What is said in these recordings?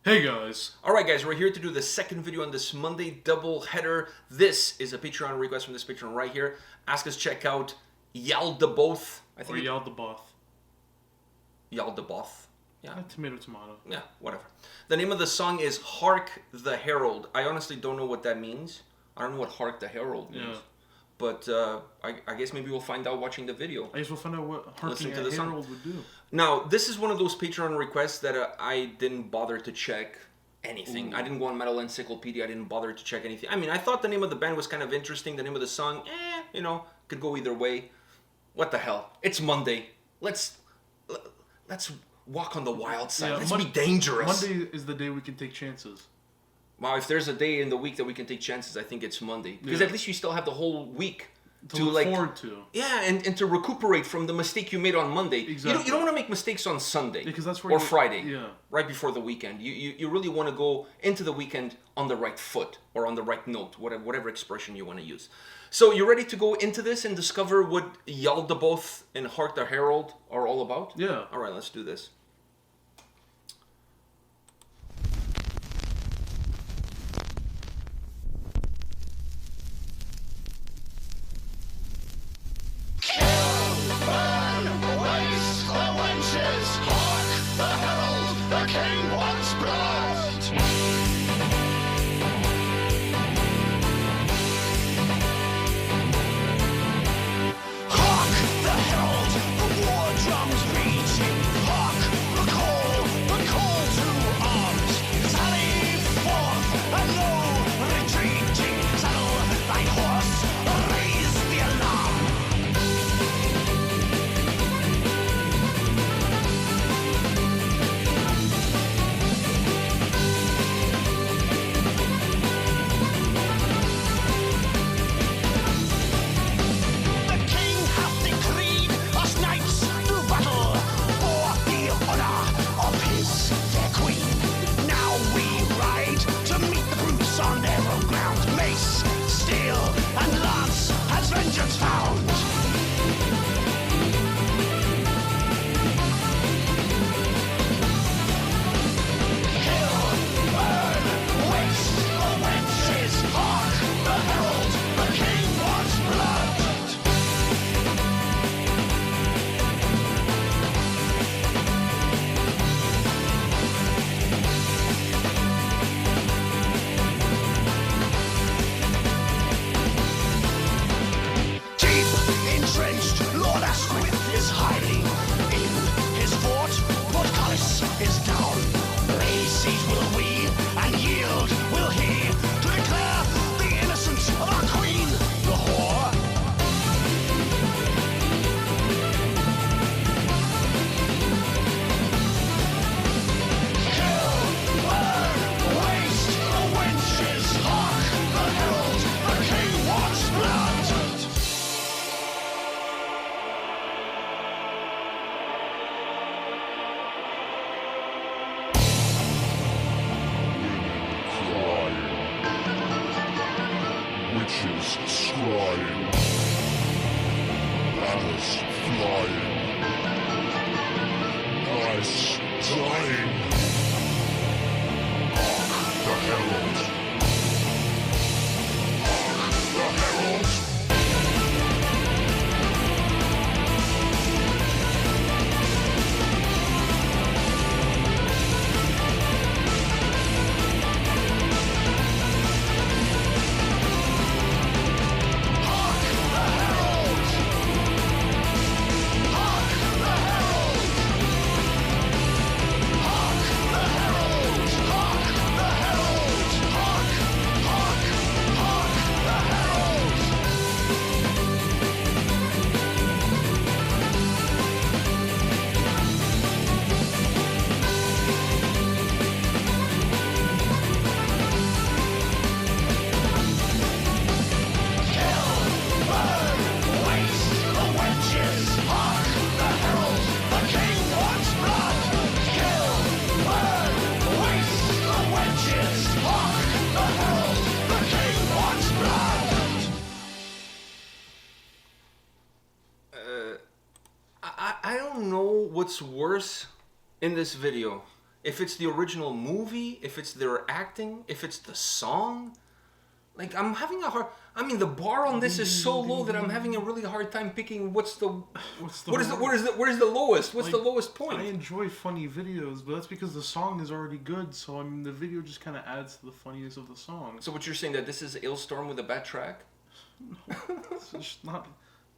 Hey guys! Alright guys, we're here to do the second video on this Monday double header. This is a Patreon request from this Patreon right here. Ask us check out Jaldaboath. Or Jaldaboath. Jaldaboath. Yeah. Tomato. Yeah, whatever. The name of the song is Hark The Herald. I honestly don't know what that means. I don't know what Hark The Herald means. Yeah. But I guess maybe we'll find out watching the video. I guess we'll find out what Hark The Herald would do. Now, this is one of those Patreon requests that I didn't bother to check anything. Ooh. I didn't go on Metal Encyclopedia. I didn't bother to check anything. I mean, I thought the name of the band was kind of interesting. The name of the song, could go either way. What the hell? It's Monday. Let's walk on the wild side. Let's be dangerous. Monday is the day we can take chances. Wow, if there's a day in the week that we can take chances, I think it's Monday. Because at least you still have the whole week to look forward to. Yeah, and to recuperate from the mistake you made on Monday. Exactly. You don't want to make mistakes on Sunday because that's where or Friday, right before the weekend. You really want to go into the weekend on the right foot or on the right note, whatever expression you want to use. So you ready to go into this and discover what Jaldaboath and Hark The Herald are all about? Yeah. All right, let's do this. Hark the herald, the king wants blood. Hark the herald, the war drums beating. Hark the call to arms. Sally forth, and no retreating. Saddle thy horse, raise the alarm. On their own ground, mace, steel, and lance has vengeance found. Kill, burn, waste the wenches. Hark the herald, the king wants blood. Entrenched, Lord Asquith is hiding in his fort. Portcullis is down. Mace will we, and yield will he, to declare the innocence of our queen, the whore. Kill, burn, waste the wenches. Hark the herald, the king wants blood. Witches scrying, banners flying, ice dying. Hark the herald. Hark the herald. I don't know what's worse in this video. if it's the original movie, if it's their acting, if it's the song. Like, I'm having a hard... I mean, the bar on this is so low that I'm having a really hard time picking where's the lowest? What's the lowest point? I enjoy funny videos, but that's because the song is already good, so I mean, the video just kind of adds to the funniness of the song. So what you're saying, that this is Ailstorm with a bad track? No, it's just not...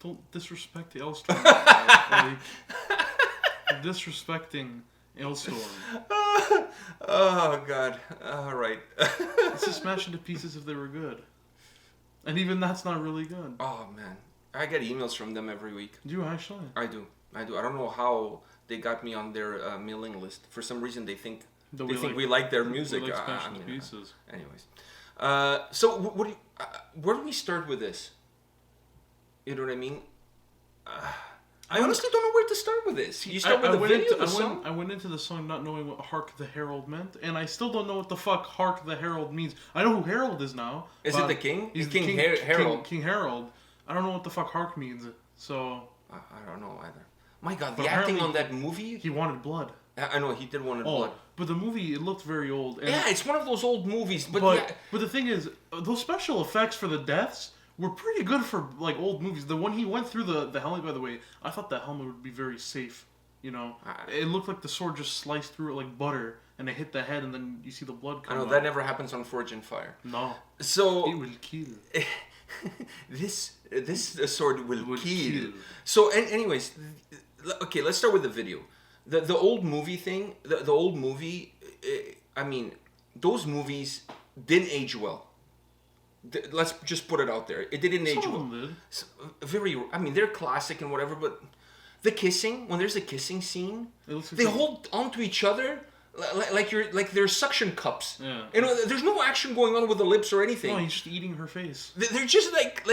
Don't disrespect the Ailstorm. Like, you're disrespecting Ailstorm. Oh, God. All right. Let's just smash into pieces if they were good. And even that's not really good. Oh, man. I get emails from them every week. Do you actually? I do. I don't know how they got me on their mailing list. For some reason, they think we like their music. We like smashing into pieces. Anyways. So, what do you, where do we start with this? You know what I mean? I honestly don't know where to start with this. You start with the video, the song? I went into the song not knowing what Hark The Herald meant, and I still don't know what the fuck Hark The Herald means. I know who Herald is now. Is it the king? He's King Harold. King Harold. I don't know what the fuck Hark means, so... I don't know either. My God, the acting on that movie... He wanted blood. I know, he did want blood. But the movie, it looked very old. And yeah, it's one of those old movies. But the thing is, those special effects for the deaths... were pretty good for, like, old movies. The one he went through the helmet, by the way, I thought that helmet would be very safe, you know? It looked like the sword just sliced through it like butter, and it hit the head, and then you see the blood come out. I know, that never happens on Forge and Fire. No. So... it will kill. this sword will kill. So, anyways, okay, let's start with the video. The old movie thing, the old movie, I mean, those movies didn't age well. Let's just put it out there. It didn't age well. I mean, they're classic and whatever, but the kissing, when there's a kissing scene, they hold onto each other like they're suction cups. Yeah. You know, there's no action going on with the lips or anything. No, he's just eating her face. They're just like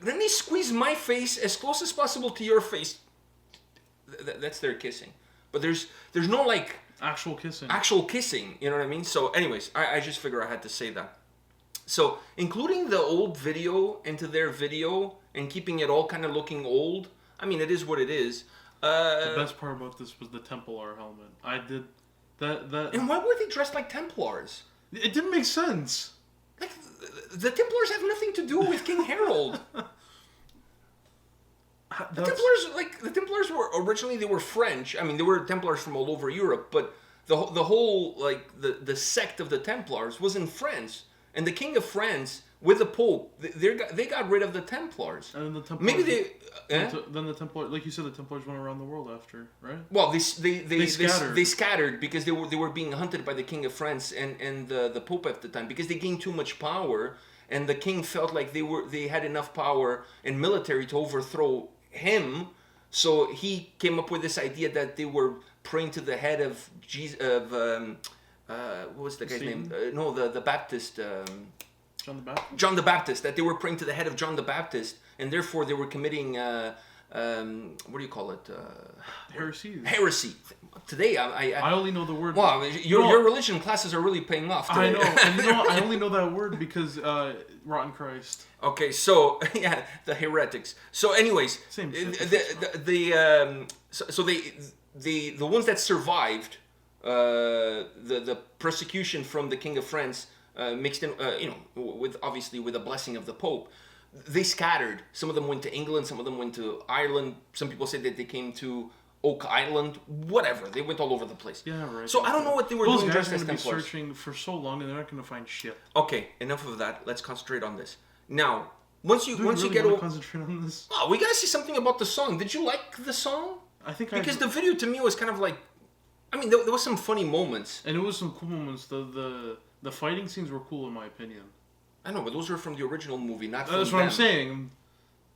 let me squeeze my face as close as possible to your face. That's their kissing. But there's no like actual kissing. You know what I mean? So, anyways, I just figure I had to say that. So, including the old video into their video and keeping it all kind of looking old, I mean, it is what it is. The best part about this was the Templar helmet. I did that. And why were they dressed like Templars? It didn't make sense. Like, the Templars have nothing to do with King Harold. The Templars were originally, they were French. I mean, they were Templars from all over Europe, but the whole like the sect of the Templars was in France. And the King of France, with the Pope, they got rid of the Templars. And then the Templars... Maybe they... Then the Templars... Like you said, the Templars went around the world after, right? Well, they scattered. They scattered because they were being hunted by the King of France and the Pope at the time. Because they gained too much power. And the King felt like they had enough power and military to overthrow him. So he came up with this idea that they were praying to the head of Jesus... what was the guy's name? No, the Baptist. John the Baptist? John the Baptist. That they were praying to the head of John the Baptist, and therefore they were committing, what do you call it? Heresy. Heresy. Today, I only know the word. Wow, your religion classes are really paying off today. I know. And you know what? I only know that word because Rotten Christ. Okay, so, yeah, the heretics. So, anyways, same. So the ones that survived the persecution from the King of France, mixed in, with the blessing of the Pope, they scattered. Some of them went to England, some of them went to Ireland. Some people said that they came to Oak Island. Whatever, they went all over the place. Yeah, right. So I don't know what they were doing. Those guys are going to be searching for so long, and they're not going to find shit. Okay, enough of that. Let's concentrate on this now. Once you really get over, concentrate on this. Oh, we gotta see something about the song. Did you like the song? I think because the video to me was kind of like. I mean, there was some funny moments. And it was some cool moments. The fighting scenes were cool, in my opinion. I know, but those were from the original movie, not from That's what them. I'm saying.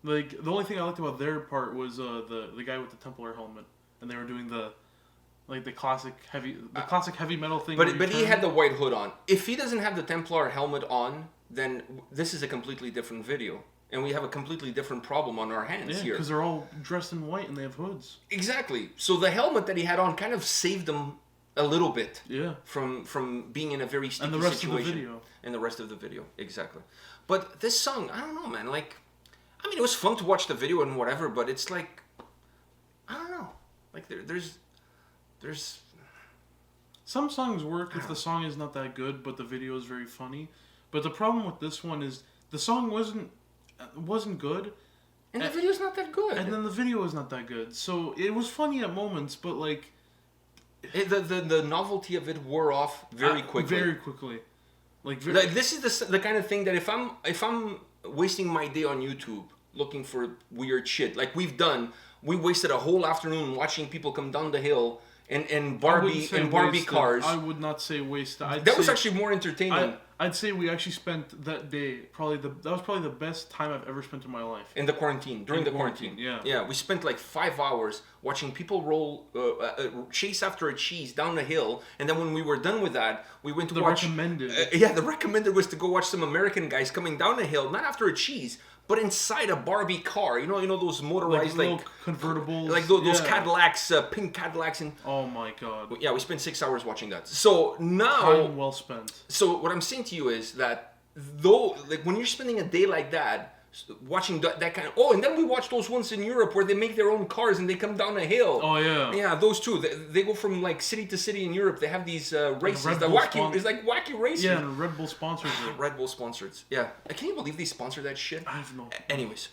Like, the only thing I liked about their part was the guy with the Templar helmet. And they were doing the classic heavy metal thing. But he had the white hood on. If he doesn't have the Templar helmet on, then this is a completely different video. And we have a completely different problem on our hands here. Because they're all dressed in white and they have hoods. Exactly. So the helmet that he had on kind of saved him a little bit. Yeah. From being in a very sticky situation. And the rest situation. of the video. And the rest of the video. Exactly. But this song, I don't know, man. Like, I mean, it was fun to watch the video and whatever, but it's like, I don't know. Like, there's... Some songs work if the song is not that good, but the video is very funny. But the problem with this one is the song wasn't good. And the video's not that good. And then the video is not that good. So it was funny at moments, but like... The novelty of it wore off very quickly. Very quickly. Like this is the kind of thing that if I'm wasting my day on YouTube looking for weird shit, like we wasted a whole afternoon watching people come down the hill and Barbie cars. I would not say waste. That was actually more entertaining. I'd say we actually spent that day that was probably the best time I've ever spent in my life. In the quarantine, during the quarantine. Yeah, we spent like 5 hours watching people chase after a cheese down the hill, and then when we were done with that, we went to watch... recommended. The recommended was to go watch some American guys coming down the hill, not after a cheese, but inside a Barbie car. You know those motorized like convertibles, like those Cadillacs, pink Cadillacs, and oh my god. Yeah, we spent 6 hours watching that. So now, time well spent. So what I'm saying to you is that when you're spending a day like that watching that kind of and then we watch those ones in Europe where they make their own cars and they come down a hill. Oh yeah. Yeah, those two. They go from like city to city in Europe. They have these races. It's like wacky races. Yeah, and Red Bull sponsors it. Red Bull sponsors. Yeah. Can you believe they sponsor that shit? I have no. Anyways,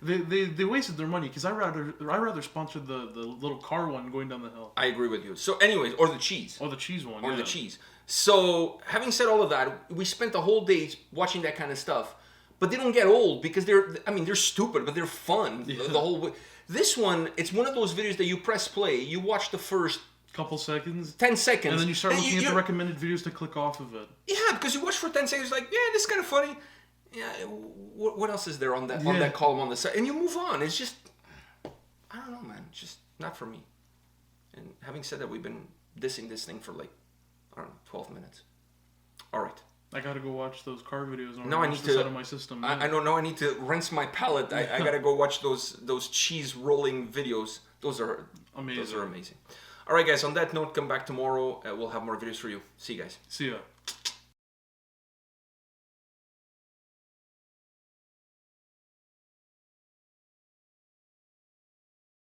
they wasted their money because I rather sponsor the little car one going down the hill. I agree with you. So anyways, or the cheese. Or the cheese one. Or the cheese. So having said all of that, we spent the whole day watching that kind of stuff. But they don't get old because they're stupid, but they're fun. Yeah. The whole way. This one, it's one of those videos that you press play, you watch the first couple seconds, 10 seconds, and then you start looking at the recommended videos to click off of it. Yeah, because you watch for 10 seconds, like, yeah, this is kind of funny. Yeah, what else is there on that column on the side? And you move on. It's just, I don't know, man. It's just not for me. And having said that, we've been dissing this thing for like, I don't know, 12 minutes. All right. I gotta go watch those car videos. No, I need to. Out of my system. I don't know. I need to rinse my palate. I gotta go watch those cheese rolling videos. Those are amazing. Those are amazing. All right, guys. On that note, come back tomorrow. We'll have more videos for you. See you guys. See ya.